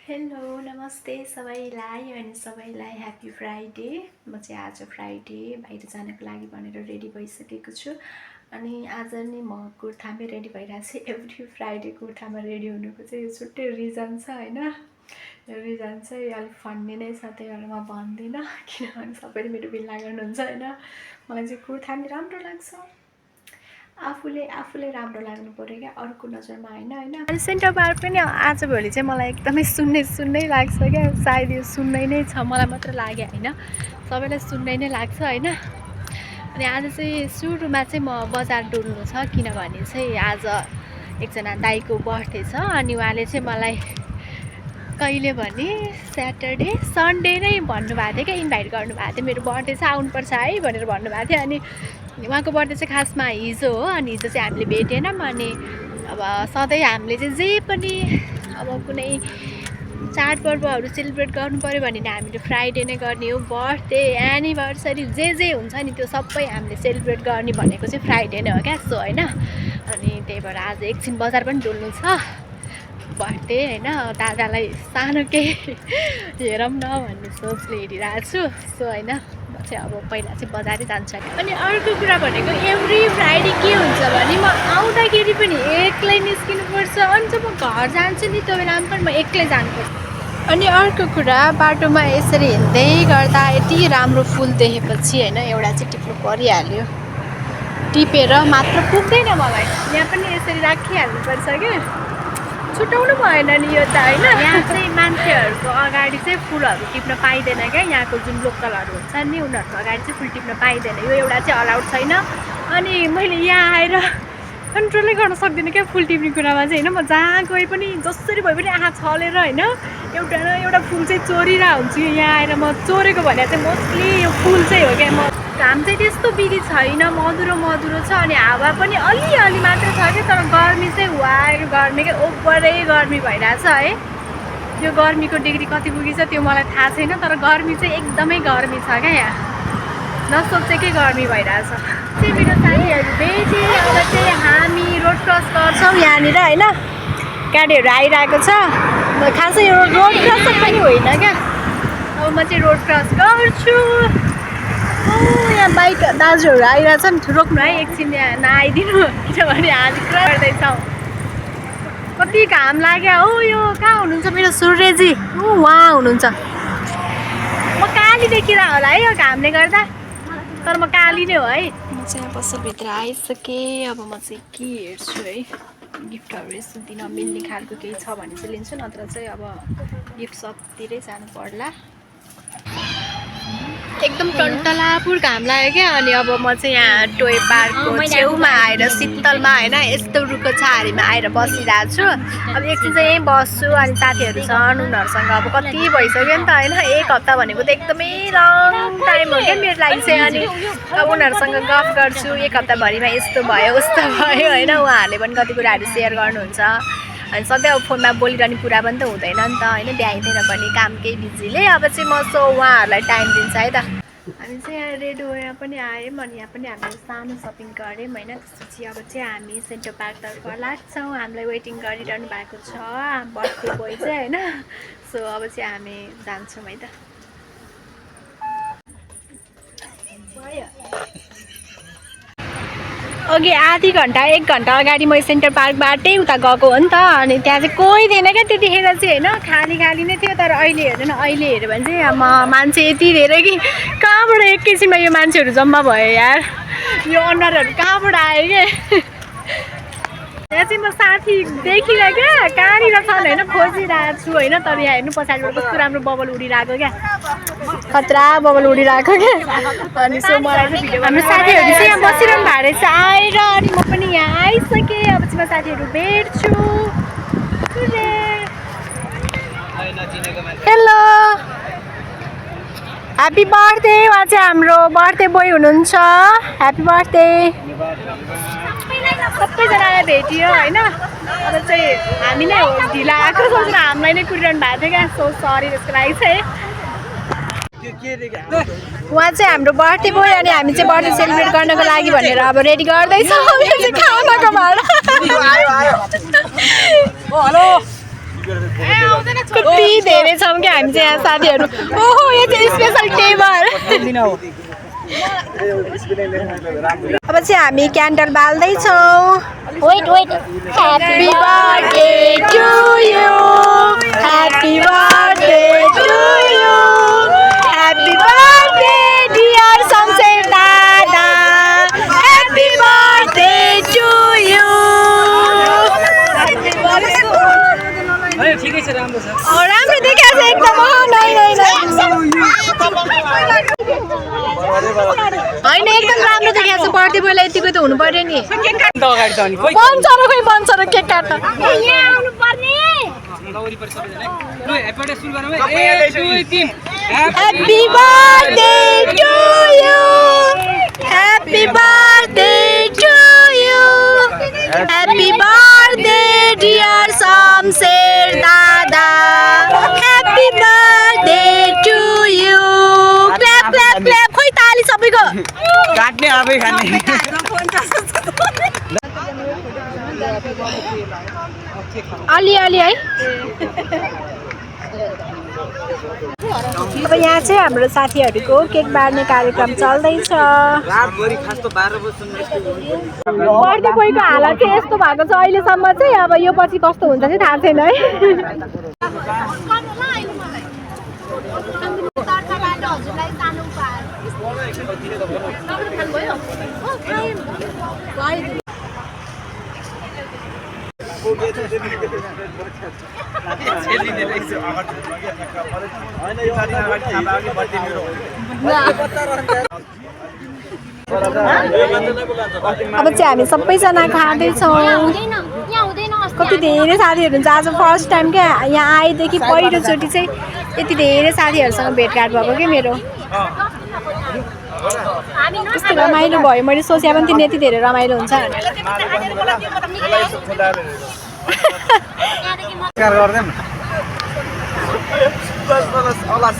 Hello नमस्ते सबैलाई अनि सबैलाई ह्याप्पी फ्राइडे। म चाहिँ आज फ्राइडे बाहिर जानको लागि भनेर रेडी भइसकेको छु। अनि आज नि म कुर्तामै रेडी भइरहेको छु। एभ्री फ्राइडे कुर्तामा रेडी हुनुको चाहिँ छुट्टै रिजन छ हैन। यो रिजन चाहिँ अलिक फन्नी नै छ, त्यही भएर म भन्दिनँ किनभने सबैले मेरो बिल्ला गर्नुहुन्छ हैन। मलाई चाहिँ कुर्तामै राम्रो लाग्छ। आफूले राम्रो लाग्नु पर्यो क्या, अरूको नजरमा हैन। अनि सेन्टर पार्क पनि आजभोलि चाहिँ मलाई एकदमै सुन्नै लाग्छ क्या। सायद यो सुन्नै नै छ, मलाई मात्र लाग्यो हैन, सबैलाई सुन्नै नै लाग्छ हैन। अनि आज चाहिँ सुरुमा चाहिँ म बजार डुल्नु छ, किनभने चाहिँ आज एकजना दाइको बर्थडे छ। अनि उहाँले चाहिँ मलाई कहिले भने स्याटरडे सन्डे नै भन्नुभएको थियो क्या, इन्भाइट गर्नुभएको थियो। मेरो बर्थडे छ आउनुपर्छ है भनेर भन्नुभएको थियो। अनि उहाँको बर्थडे चाहिँ खासमा हिजो हो। अनि हिजो चाहिँ हामीले भेटेनौँ। अनि अब सधैँ हामीले चाहिँ जे पनि अब कुनै चाडपर्वहरू सेलिब्रेट गर्नु पऱ्यो भने हामीले फ्राइडे नै गर्ने हो। बर्थडे एनिभर्सरी जे हुन्छ नि त्यो सबै हामीले सेलिब्रेट गर्ने भनेको चाहिँ फ्राइडे नै हो क्या। सो होइन, अनि त्यही भएर आज एकछिन बजार पनि डुल्नु छ बर्थडे हैन। दादालाई सानो केही हेरौँ न भन्ने सोचले हिँडिरहेको छु। सो होइन, म चाहिँ अब पहिला चाहिँ बजारै जान्छु। अनि अर्को कुरा भनेको एभ्री फ्राइडे के हुन्छ भने म आउँदाखेरि पनि एक्लै निस्किनुपर्छ। अनि जब म घर जान्छु नि त्यो बेलामा पनि म एक्लै जानुपर्छ। अनि अर्को कुरा, बाटोमा यसरी हिँड्दै गर्दा यति राम्रो फुल देखेपछि होइन एउटा चाहिँ टिप्नु परिहाल्यो। टिपेर मात्र पुग्दैन मलाई, यहाँ पनि यसरी राखिहाल्नुपर्छ क्या, छुट्याउनु भएन नि यो त होइन। यहाँ चाहिँ मान्छेहरूको अगाडि चाहिँ फुलहरू टिप्न पाइँदैन क्या। यहाँको जुन लोकलहरू हुन्छ नि उनीहरूको अगाडि चाहिँ फुल टिप्न पाइँदैन, यो एउटा चाहिँ अलाउड छैन। अनि मैले यहाँ आएर कन्ट्रोलै गर्न सक्दिनँ क्या फुल टिप्ने कुरामा चाहिँ होइन। म जहाँ गए पनि जसरी भए पनि आँखा छलेर होइन एउटा न एउटा फुल चाहिँ चोरिरहेको हुन्छु। यहाँ आएर म चोरेको भने चाहिँ मोस्टली यो फुल चाहिँ हो क्या। म घाम चाहिँ त्यस्तो विधि छैन, मधुरो छ। अनि हावा पनि अलिअलि मात्र छ क्या, तर गर्मी चाहिँ गर्मीकै ओभरै गर्मी भइरहेछ है। त्यो गर्मीको डिग्री कति पुगिछ त्यो मलाई थाहा छैन, तर गर्मी चाहिँ एकदमै गर्मी छ क्या। यहाँ नसोचेकै गर्मी भइरहेछ। चाहिँ मेरो साथीहरू भेटे, अब चाहिँ हामी रोड क्रस गर्छौँ यहाँनिर होइन। गाडीहरू आइरहेको छ, खासै यो रोड क्रस पनि होइन क्या। अब म चाहिँ रोड क्रस गर्छु। यहाँ बाइक दाजुहरू आइरहेछ नि, रोक्नु है एकछिन, यहाँ नआइदिनु किनभने हामी क्रस गर्दैछौँ। कति घाम लाग्यो हो। यो कहाँ हुनुहुन्छ मेरो सूर्यजी? उहाँ हुनुहुन्छ। म काली देखिरह होला है यो घामले गर्दा, तर म काली नै हो है। म चाहिँ यहाँ पसलभित्र आइसकेँ। अब म चाहिँ के हेर्छु है, गिफ्टहरू यस्तो दिन मिल्ने खालको केही छ भने चाहिँ लिन्छु, नत्र चाहिँ अब गिफ्ट सपतिरै जानु पर्ला। एकदम टन्टलापुर घाम लाग्यो क्या। अनि अब म चाहिँ यहाँ टोय पार्कको छेउमा आएर शीतलमा होइन यस्तो रुखको छाहारीमा आएर बसिरहेको छु। अब एकछिन चाहिँ यहीँ बस्छु। अनि साथीहरू छन्, उनीहरूसँग अब कति भइसक्यो नि त होइन, एक हप्ता भनेको त एकदमै लङ टाइम हो क्या मेरो लागि चाहिँ। अनि अब उनीहरूसँग गफ गर्छु, एक हप्ताभरिमा यस्तो भयो उस्तो भयो होइन। उहाँहरूले पनि कति कुराहरू सेयर गर्नुहुन्छ। अनि सधैँ अब फोनमा बोलिरहने कुरा पनि त हुँदैन नि त होइन, भ्याइँदैन पनि कामकै बिजीले। अब चाहिँ म सो उहाँहरूलाई टाइम दिन्छ है त। हामी चाहिँ यहाँ रेड वेमा पनि आयौँ। अनि यहाँ पनि हामीले सानो सपिङ गऱ्यौँ होइन। त्यसपछि अब चाहिँ हामी सेन्टर पार्कतर्फ लाग्छौँ। हामीलाई वेटिङ गरिरहनु भएको छ बर्थडे बोय चाहिँ होइन। सो अब चाहिँ हामी जान्छौँ है त। अघि आधी घन्टा एक घन्टा अगाडि म सेन्टर पार्कबाटै उता गएको हो नि त। अनि त्यहाँ चाहिँ कोही थिएन क्या त्यतिखेर चाहिँ होइन, खाली नै थियो। तर अहिले हेर्नु न, अहिले हेऱ्यो भने चाहिँ मान्छे यति धेरै कि कहाँबाट एकैछिनमा यो मान्छेहरू जम्मा भयो यार। यो अनुहारहरू कहाँबाट आयो क्या। यहाँ चाहिँ म साथी देखिनँ क्या, कहाँनिर छन् होइन, खोजिरहेको छु होइन। तर यहाँ हेर्नु पछाडिबाट कस्तो राम्रो बबल उडिरहेको क्या, खतरा बबल उडिरहेको क्या। अनि सो मलाई चाहिँ हाम्रो साथीहरू चाहिँ यहाँ बसिरहनु भएको रहेछ आएर। अनि म पनि यहाँ आइसकेँ। अब चाहिँ म साथीहरू भेट्छु। Hello, happy birthday. उहाँ चाहिँ हाम्रो बर्थडे बोय हुनुहुन्छ। Happy birthday. सबैजनालाई भेटियो होइन। अब चाहिँ हामी नै हो ढिला आएको सोचेर हामीलाई नै कुरिरहनु भएको थियो क्या। सो सरी त्यसको लागि चाहिँ। उहाँ चाहिँ हाम्रो बर्थडे बोय। अनि हामी चाहिँ बर्थडे सेलिब्रेट गर्नको लागि भनेर अब रेडी गर्दैछौँ। खानाको भाडा कति धेरै छौँ क्या हामी चाहिँ यहाँ साथीहरू। ओहो यो चाहिँ स्पेसल टेबल। अब चाहिँ हामी क्यान्डल बाल्दैछौँ। Wait Happy birthday to you. Happy birthday to you. Happy birthday dear Samser Dada. Happy birthday to you. ठिकै छ राम्रो छ राम्रो देखिया छ एकदम। नै होइन एकदम राम्रो देखिया छ। बर्थडे बोयलाई यतिको त हुनु पर्यो नि। बन्छ र केक काट्न। Happy birthday to you. Happy birthday to you. Happy birthday dear Samser Dada. Happy birthday to you. Clap clap clap. खोइ ताली सबैको काट्ने आफै खाने अलि है। अब यहाँ चाहिँ हाम्रो साथीहरूको केक बाँड्ने कार्यक्रम चल्दैछ। बर्थडे बोयको हालत चाहिँ यस्तो भएको छ अहिलेसम्म चाहिँ। अब यो पछि कस्तो हुन्छ चाहिँ थाहा छैन है। अब चाहिँ हामी सबैजना खाँदैछौँ। कति धेरै साथीहरू हुन्छ। आज फर्स्ट टाइम क्या यहाँ आएदेखि पहिलोचोटि चाहिँ यति धेरै साथीहरूसँग भेटघाट भएको क्या मेरो। कस्तो रमाइलो भयो। मैले सोचे पनि थिएँ यति धेरै रमाइलो हुन्छ।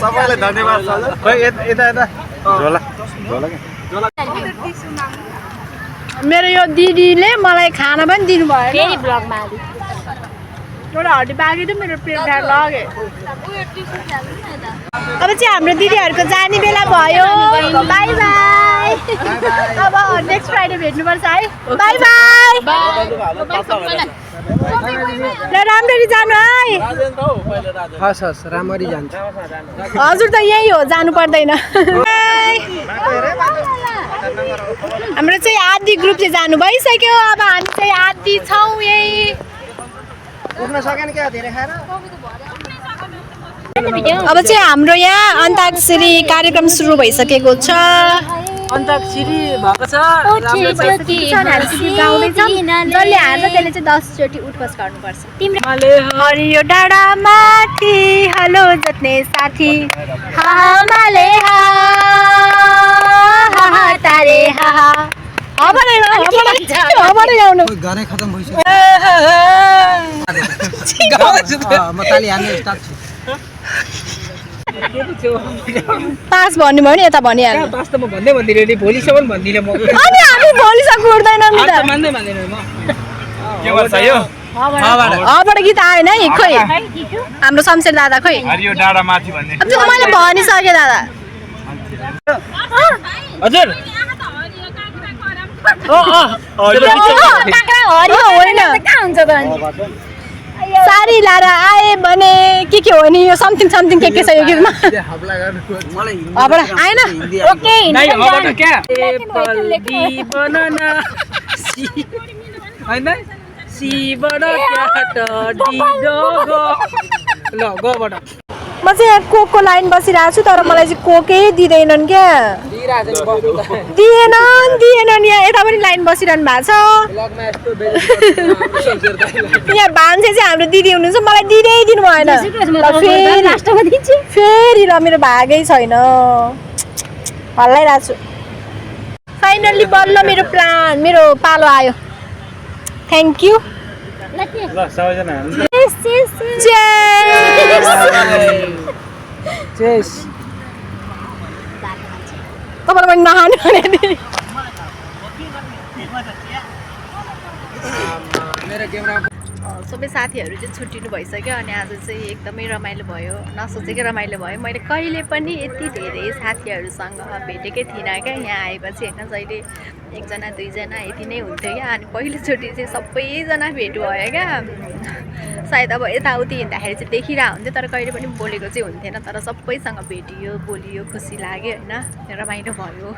सबैलाई धन्यवाद छ। मेरो यो दिदीले मलाई खाना पनि दिनुभयो। एउटा हड्डी बाँकी त मेरो पेट लगे। अब चाहिँ हाम्रो दिदीहरूको जाने बेला भयो। By by. अब नेक्स्ट फ्राइडे भेट्नुपर्छ है। By by. ल राम्ररी जानु है। हस् हस् राम्ररी जान्छ। हजुर त यही हो जानु पर्दैन। हाम्रो चाहिँ आधी ग्रुप चाहिँ जानु भइसक्यो। अब हामी चाहिँ आधी छौँ यही। उठ्न सकेन क्या धेरै खाएर। अब चाहिँ हाम्रो यहाँ अन्ताक्षरी कार्यक्रम सुरु भइसकेको छ। अन्ताक्षरी भएको छ। जसले हाल्छ त्यसले चाहिँ 10 चोटि उठबस गर्नुपर्छ। हरियो डाँडा माथि हलो जोत्ने साथी हामाले हा तारे हा। गानै खतम भइसक्यो। म ताली हाल्न स्टार्ट छु। पास भन्नु भयो नि यता भनिहाल्नु। पास त म भन्दै भन्दिनँ नि भोलिसम्म भन्दिनँ म। अनि हामी भोलिसम्म उठ्दैनौँ नि त। मान्दै भन्दैन म। के भन्छ यो? अबाट गीत आएन है। खोइ हाम्रो शमशेर दादा खोइ। हरियो डाँडा माथि भन्ने। अब त्यो मैले भनिसकेँ दादा। हजुर सारी लाएर आए भने के हो नि यो समथिङ समथिङ के छ यो गीतमा। अबबाट आएन। ओके म चाहिँ यहाँ कोकको लाइन बसिरहेको छु तर मलाई चाहिँ कोकै दिँदैनन् क्या। दिएनन् यहाँ यता पनि लाइन बसिरहनु भएको छ। यहाँ भान्से चाहिँ हाम्रो दिदी हुनुहुन्छ मलाई दिँदै दिनु भएन। फेरि ल मेरो भागै छैन। हल्लाइरहेको छु। फाइनल्ली बल्ल मेरो पालो आयो। Thank you. तपाईँलाई मैले नखानु भने सबै साथीहरू चाहिँ छुट्टिनु भइसक्यो अनि आज चाहिँ एकदमै रमाइलो भयो नसोचेकै रमाइलो भयो मैले कहिले पनि यति धेरै साथीहरूसँग भेटेकै थिइनँ क्या यहाँ आएपछि होइन जहिले एकजना दुईजना यति नै हुन्थ्यो क्या अनि पहिलोचोटि चाहिँ सबैजना भेट भयो क्या सायद अब यताउति हिँड्दाखेरि चाहिँ देखिरहेको हुन्थ्यो तर कहिले पनि बोलेको चाहिँ हुन्थेन तर सबैसँग भेटियो बोलियो खुसी लाग्यो होइन रमाइलो भयो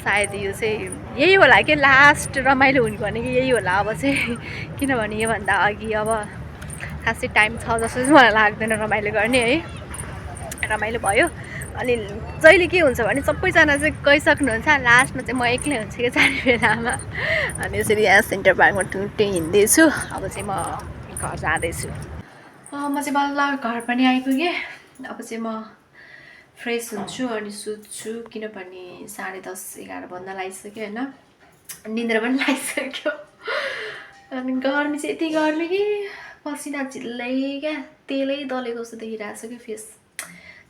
सायद यो चाहिँ यही होला कि लास्ट रमाइलो हुने भनेको यही होला अब चाहिँ किनभने योभन्दा अघि अब खासै टाइम छ जस्तो चाहिँ मलाई लाग्दैन रमाइलो गर्ने है रमाइलो भयो अनि जहिले के हुन्छ भने सबैजना चाहिँ गइसक्नुहुन्छ लास्टमा चाहिँ म एक्लै हुन्छु कि जाने बेलामा अनि यसरी यहाँ सेन्टर पार्कमा टुट्टै हिँड्दैछु अब चाहिँ म घर जाँदैछु म चाहिँ बल्ल घर पनि आइपुगेँ अब चाहिँ म फ्रेस हुन्छु अनि सुत्छु किनभने 10:30-11 बज्न लागिसक्यो होइन निन्द्रा पनि लागिसक्यो अनि गर्मी चाहिँ यति गर्मी कि पसिना झिल्लै क्या तेलै दलेको जस्तो देखिरहेको छ कि face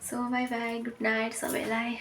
so by by good night सबैलाई